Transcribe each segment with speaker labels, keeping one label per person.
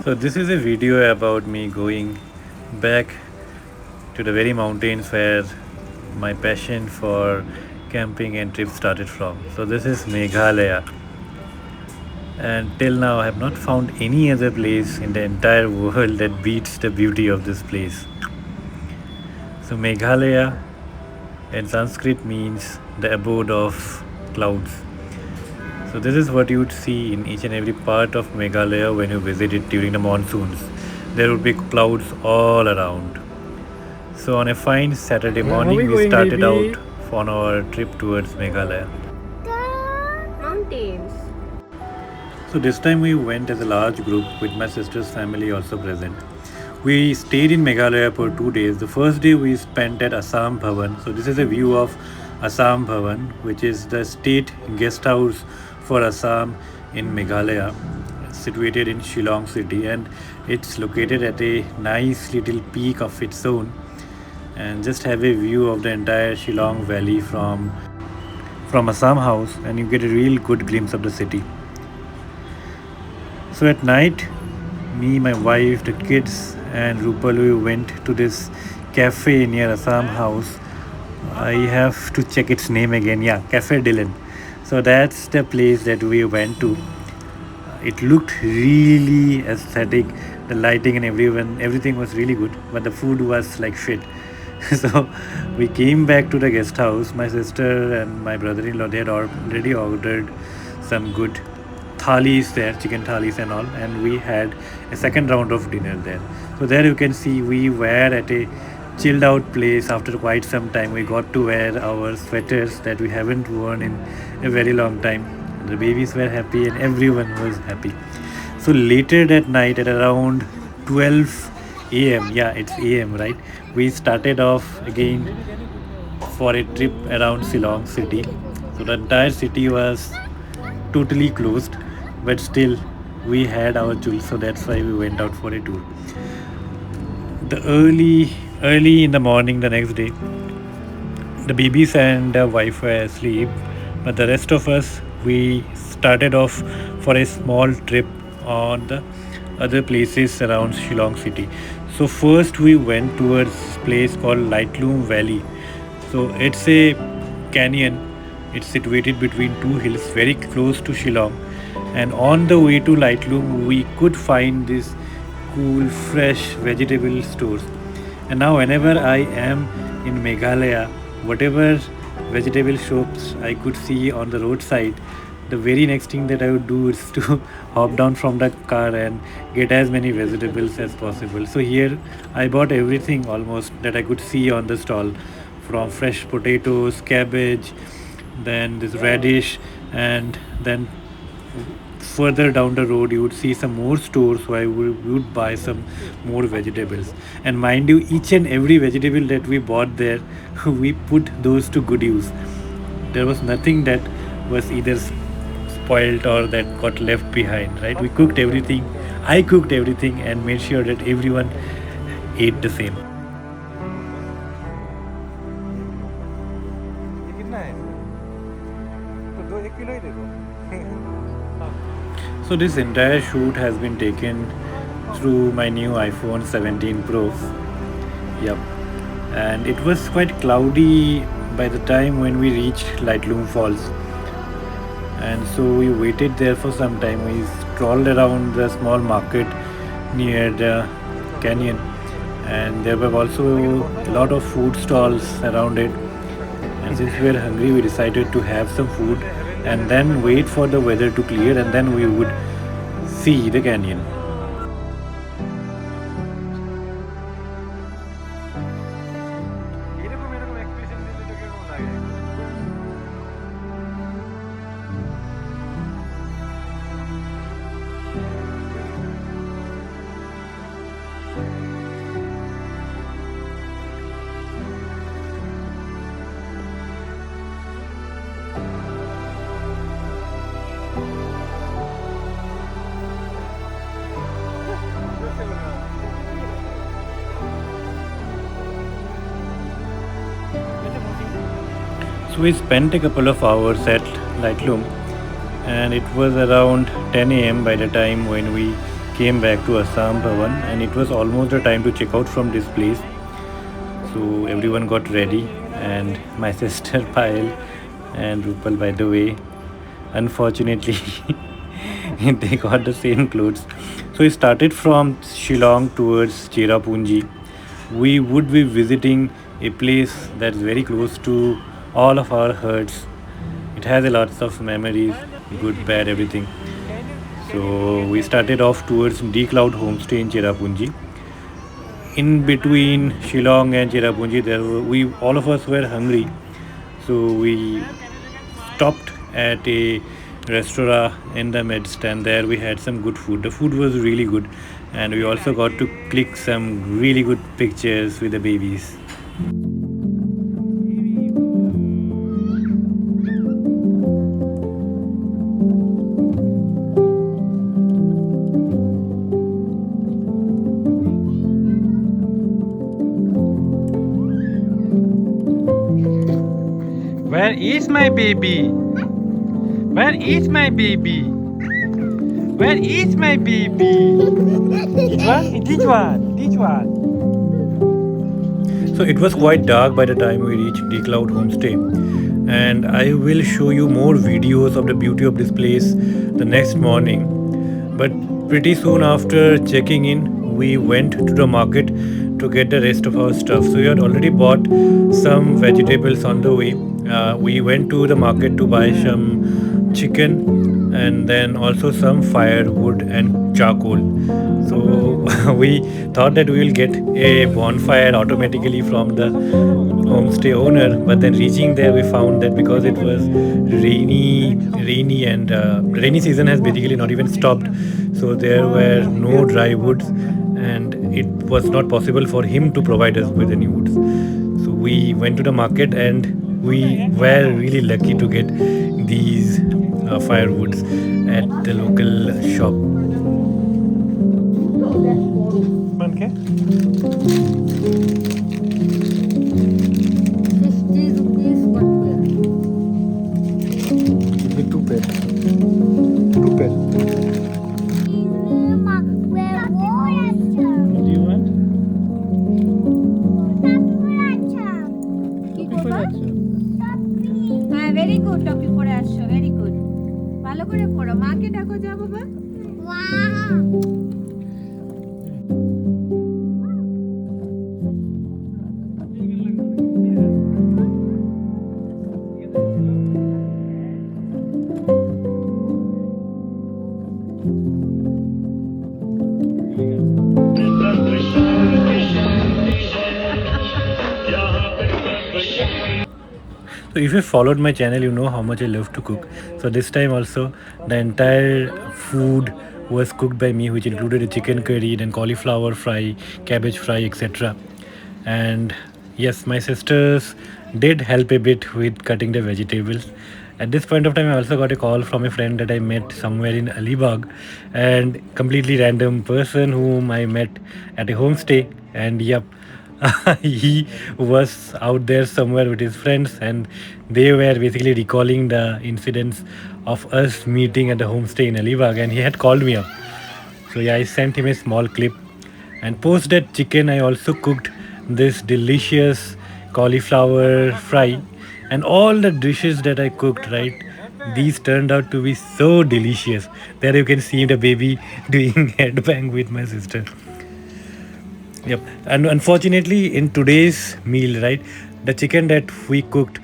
Speaker 1: So this is a video about me going back to the very mountains where my passion for camping and trips started from. So this is Meghalaya, and till now I have not found any other place in the entire world that beats the beauty of this place. So Meghalaya in Sanskrit means the abode of clouds. So this is what you would see in each and every part of Meghalaya when you visit it during the monsoons. There would be clouds all around. So on a fine Saturday morning, we started out on our trip towards Meghalaya.
Speaker 2: Mountains.
Speaker 1: So this time we went as a large group with my sister's family also present. We stayed in Meghalaya for 2 days. The first day we spent at Assam Bhavan. So this is a view of Assam Bhavan, which is the state guest house for Assam in Meghalaya, situated in Shillong city, and it's located at a nice little peak of its own, and just have a view of the entire Shillong valley from Assam house, and you get a real good glimpse of the city. So at night, me, my wife, the kids, and Rupal, we went to this cafe near Assam house. I have to check its name again. Yeah, Cafe Dylan. So that's the place that we went to. It looked really aesthetic. The lighting and everything was really good, but the food was like shit. So we came back to the guest house. My sister and my brother-in-law, they had already ordered some good thalis there, chicken thalis and all, and we had a second round of dinner there. So there you can see we were at a chilled out place. After quite some time we got to wear our sweaters that we haven't worn in a very long time. The babies were happy and everyone was happy. So later that night at around 12 a.m., yeah, it's am, right, we started off again for a trip around Shillong city. So the entire city was totally closed, but still we had our jewels, so that's why we went out for a tour. The early in the morning the next day, the babies and the wife were asleep, but the rest of us, we started off for a small trip on the other places around Shillong city. So first we went towards this place called Laitlum Valley. So it's a canyon. It's situated between two hills very close to Shillong, and on the way to Laitlum we could find this cool fresh vegetable stores. And now whenever I am in Meghalaya, whatever vegetable shops I could see on the roadside, the very next thing that I would do is to hop down from the car and get as many vegetables as possible. So here I bought everything almost that I could see on the stall, from fresh potatoes, cabbage, then this radish, and then further down the road you would see some more stores, so I would buy some more vegetables. And mind you, each and every vegetable that we bought there, we put those to good use. There was nothing that was either spoiled or that got left behind, right? We cooked everything. I cooked everything and made sure that everyone ate the same. So this entire shoot has been taken through my new iPhone 17 Pro. Yep. And it was quite cloudy by the time when we reached Laitlum Falls. And so we waited there for some time. We strolled around the small market near the canyon, and there were also a lot of food stalls around it. And since we were hungry, we decided to have some food and then wait for the weather to clear, and then we would see the canyon. So we spent a couple of hours at Laitlum, and it was around 10 a.m. by the time when we came back to Assam Bhavan, and it was almost the time to check out from this place. So everyone got ready, and my sister Payal and Rupal, by the way, unfortunately, they got the same clothes. So we started from Shillong towards Cherrapunji. We would be visiting a place that's very close to all of our herds. It has a lots of memories, good, bad, everything. So we started off towards D Cloud Homestay in Cherrapunji. In between Shillong and Cherrapunji, we all of us were hungry, so we stopped at a restaurant in the midst, and there we had some good food. The food was really good, and we also got to click some really good pictures with the babies.
Speaker 2: Where is my baby? Where is my baby? Where is my baby? This one? This one? This one?
Speaker 1: So it was quite dark by the time we reached D Cloud Homestay, and I will show you more videos of the beauty of this place the next morning. But pretty soon after checking in, we went to the market to get the rest of our stuff. So we had already bought some vegetables on the way. We went to the market to buy some chicken and then also some firewood and charcoal. So we thought that we will get a bonfire automatically from the homestay owner, but then reaching there we found that because it was rainy and rainy season has basically not even stopped, so there were no dry woods and it was not possible for him to provide us with any woods. So we went to the market and we were really lucky to get these firewoods at the local shop.
Speaker 2: Okay.
Speaker 3: 50 rupees one pair.
Speaker 2: Give me two pair. Two pair. What do you want?
Speaker 3: হ্যাঁ very good টপি পরে আসছো very good ভালো করে পড়ো মাকে ডাকো যা বাবা
Speaker 1: So if you followed my channel, you know how much I love to cook. So this time also, the entire food was cooked by me, which included a chicken curry, then cauliflower fry, cabbage fry, etc. And yes, my sisters did help a bit with cutting the vegetables. At this point of time, I also got a call from a friend that I met somewhere in Alibag, and completely random person whom I met at a homestay. And yep, he was out there somewhere with his friends, and they were basically recalling the incidents of us meeting at the homestay in Alibag, and he had called me up. So yeah, I sent him a small clip, and post that chicken I also cooked this delicious cauliflower fry, and all the dishes that I cooked, right, these turned out to be so delicious. There you can see the baby doing headbang with my sister. Yep. And unfortunately, in today's meal, right, the chicken that we cooked,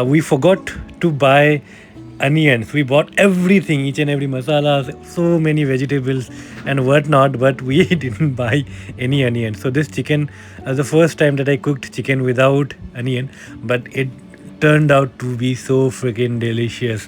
Speaker 1: we forgot to buy onions. We bought everything, each and every masala, so many vegetables and whatnot, but we didn't buy any onion. So this chicken was the first time that I cooked chicken without onion, but it turned out to be so freaking delicious.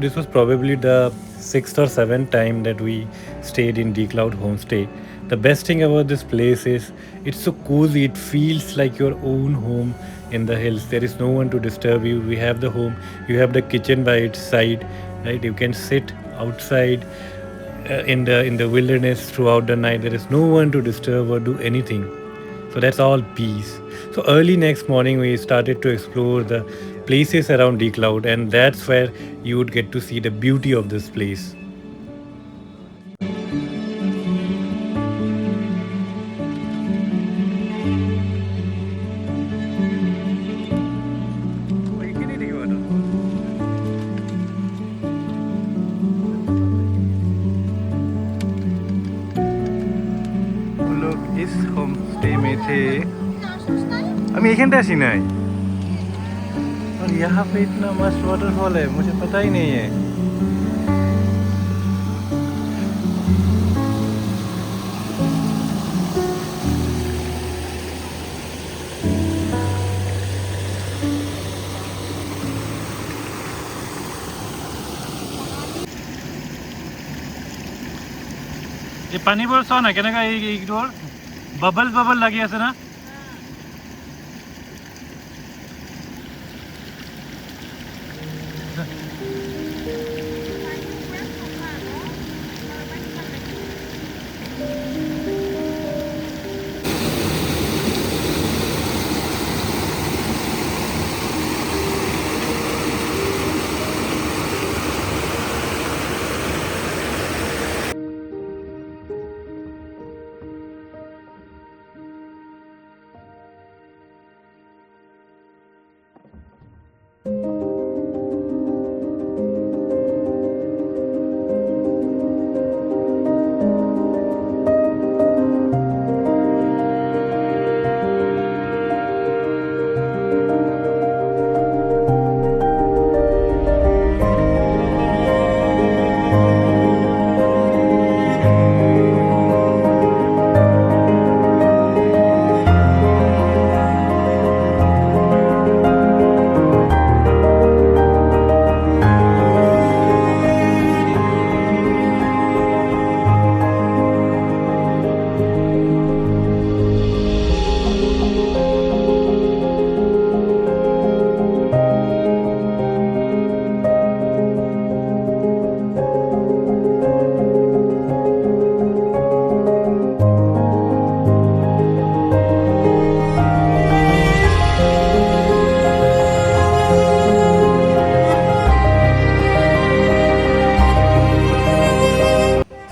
Speaker 1: This was probably the 6th or 7th time that we stayed in D Cloud Homestay. The best thing about this place is it's so cozy. It feels like your own home in the hills. There is no one to disturb you. We have the home. You have the kitchen by its side, right? You can sit outside in the wilderness throughout the night. There is no one to disturb or do anything. So that's all peace. So early next morning, we started to explore the places around D Cloud, and that's where you would get to see the beauty of this place. लोग इस home stay में थे, हम agent ऐसी नहीं, और यहाँ पे इतना मस्त वाटरफॉल है, मुझे पता ही नहीं है। এই পানীবোৰ চোৱা না কেনেকুৱা এইটোৰ বাবল বাবল লাগি আছে না।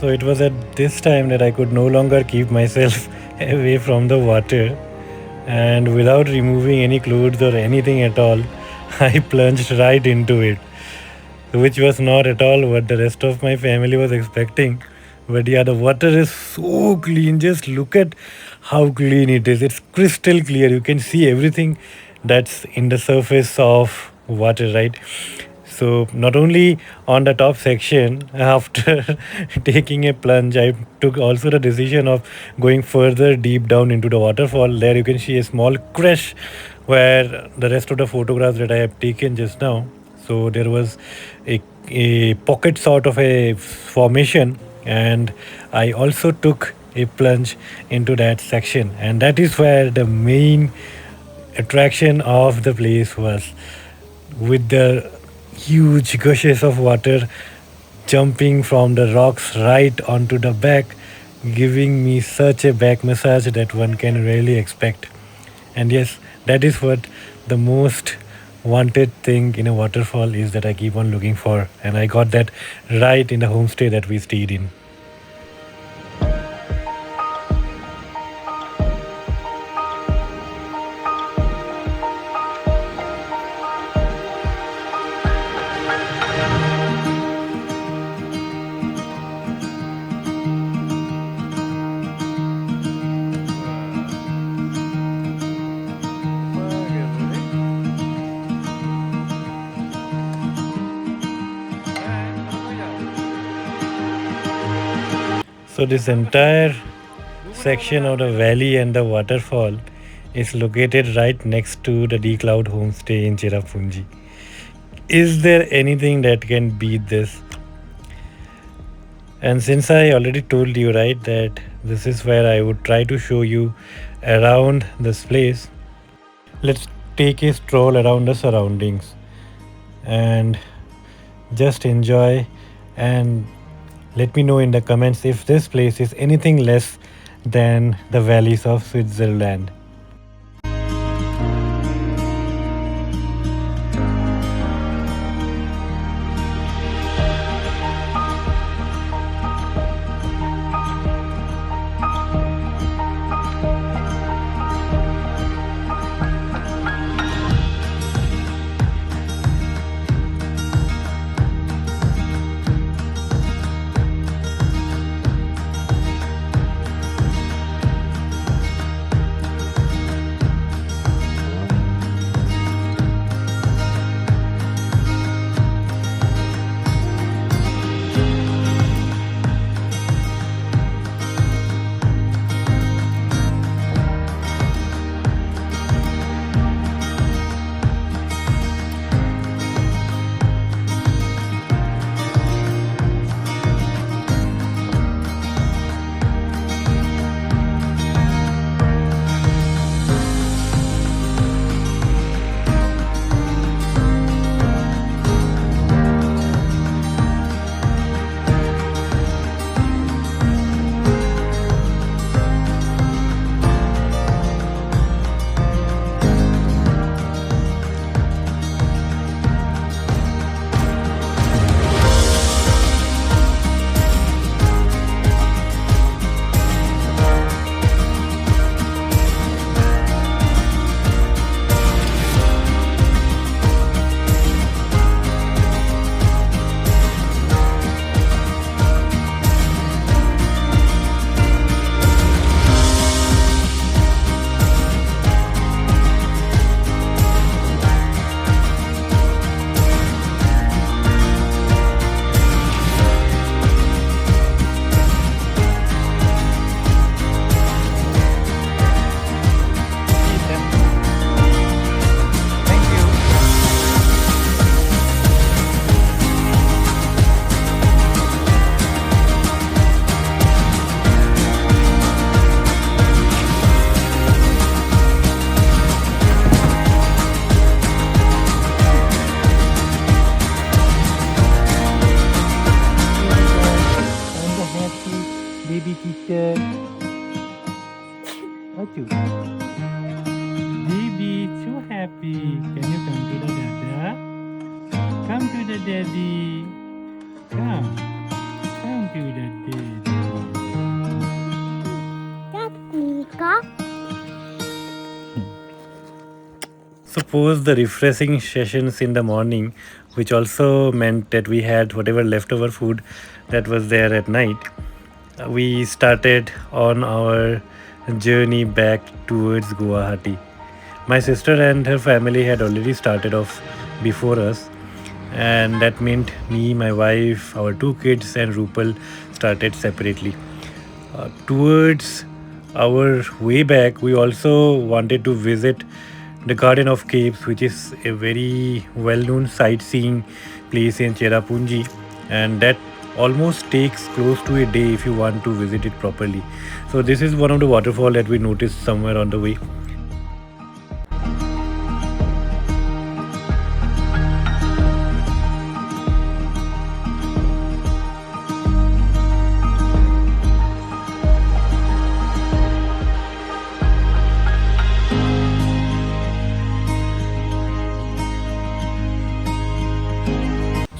Speaker 1: So it was at this time that I could no longer keep myself away from the water, and without removing any clothes or anything at all, I plunged right into it, which was not at all what the rest of my family was expecting. But yeah, the water is so clean. Just look at how clean it is. It's crystal clear. You can see everything that's in the surface of water, right? So not only on the top section, after taking a plunge, I took also the decision of going further deep down into the waterfall. There you can see a small crash where the rest of the photographs that I have taken just now. So there was a pocket sort of a formation, and I also took a plunge into that section, and that is where the main attraction of the place was, with the huge gushes of water jumping from the rocks right onto the back, giving me such a back massage that one can rarely expect. And yes, that is what the most wanted thing in a waterfall is, that I keep on looking for, and I got that right in the homestay that we stayed in. So this entire section of the valley and the waterfall is located right next to the D Cloud homestay in Cherrapunji. Is there anything that can beat this? And since I already told you, right, that this is where I would try to show you around this place, let's take a stroll around the surroundings and just enjoy and Let me know in the comments if this place is anything less than the valleys of Switzerland.
Speaker 2: Baby kitten. What you? Baby, so happy. Can you come to the dada? Come to the daddy. Come. Come to the daddy.
Speaker 1: Suppose the refreshing sessions in the morning, which also meant that we had whatever leftover food that was there at night, we started on our journey back towards Guwahati. My sister and her family had already started off before us, and that meant me, my wife, our two kids, and Rupal started separately. Towards our way back, we also wanted to visit the Garden of Caves, which is a very well known sightseeing place in Cherrapunji, and that almost takes close to a day if you want to visit it properly. So, this is one of the waterfall that we noticed somewhere on the way.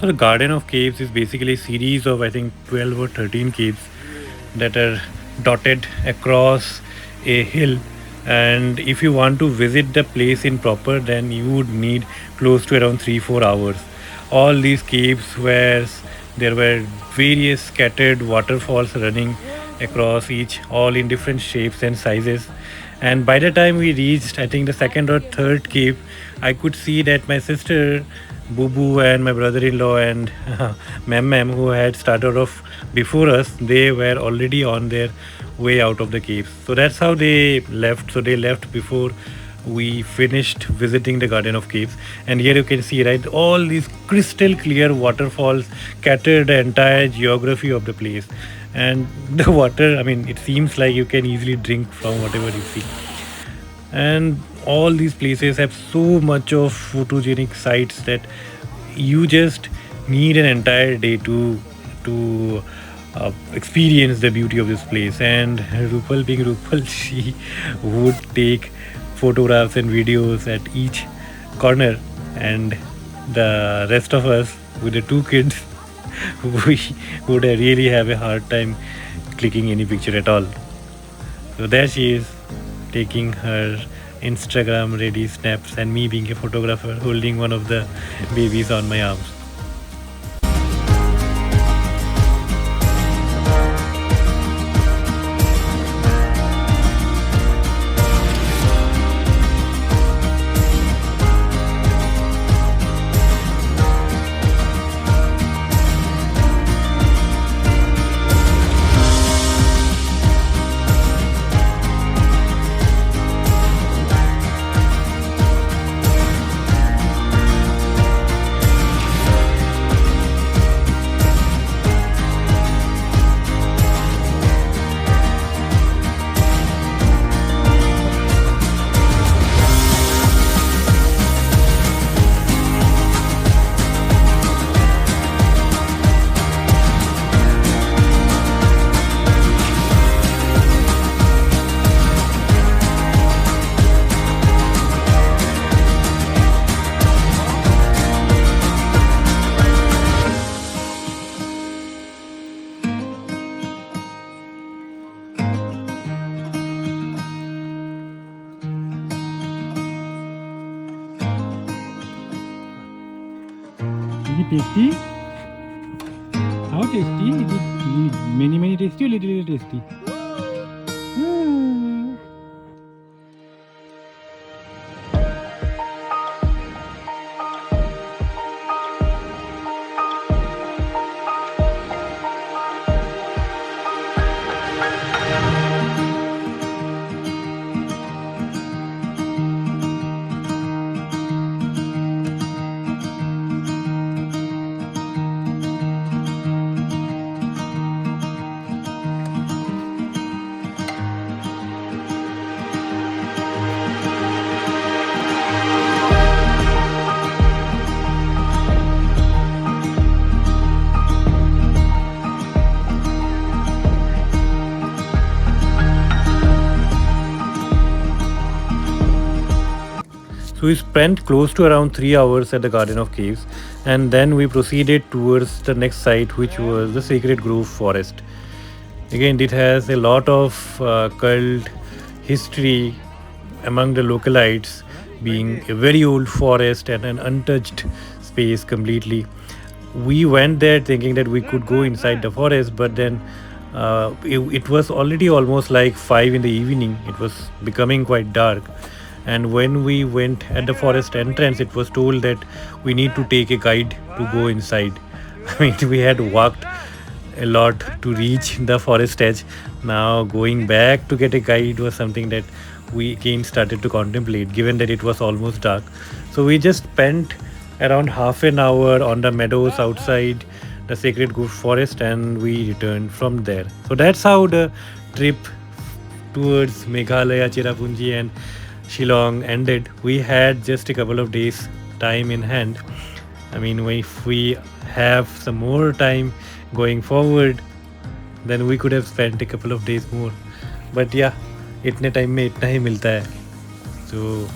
Speaker 1: So the Garden of Caves is basically a series of I think 12 or 13 caves that are dotted across a hill, and if you want to visit the place in proper then you would need close to around 3-4 hours. All these caves where there were various scattered waterfalls running across each, all in different shapes and sizes. And by the time we reached, I think the second or third cave, I could see that my sister Boo Boo and my brother-in-law and Mem, who had started off before us, they were already on their way out of the caves. So that's how they left. So they left before we finished visiting the Garden of Caves. And here you can see, right, all these crystal clear waterfalls scattered the entire geography of the place. And the water, I mean, it seems like you can easily drink from whatever you see. And all these places have so much of photogenic sites that you just need an entire day to experience the beauty of this place. And Rupal, being Rupal, she would take photographs and videos at each corner, and the rest of us with the two kids, we would really have a hard time clicking any picture at all. So there she is, taking her Instagram ready snaps, and me being a photographer holding one of the babies on my arms.
Speaker 2: Is it tasty? How tasty? Is it many tasty or little tasty?
Speaker 1: So we spent close to around 3 hours at the Garden of Caves, and then we proceeded towards the next site, which was the Sacred Grove Forest. Again, it has a lot of cult history among the localites, being a very old forest and an untouched space completely. We went there thinking that we could go inside the forest, but then it was already almost like 5 in the evening. It was becoming quite dark, and when we went at the forest entrance, it was told that we need to take a guide to go inside. I mean, we had walked a lot to reach the forest edge. Now going back to get a guide was something that we again started to contemplate, given that it was almost dark. So we just spent around half an hour on the meadows outside the Sacred Grove Forest, and we returned from there. So that's how the trip towards Meghalaya, Cherrapunji and Shillong ended. We had just a couple of days time in hand. I mean, if we have some more time going forward, then we could have spent a couple of days more. But yeah, इतने time में इतना ही मिलता है. So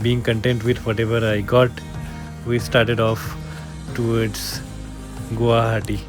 Speaker 1: being content with whatever I got, we started off towards Guwahati.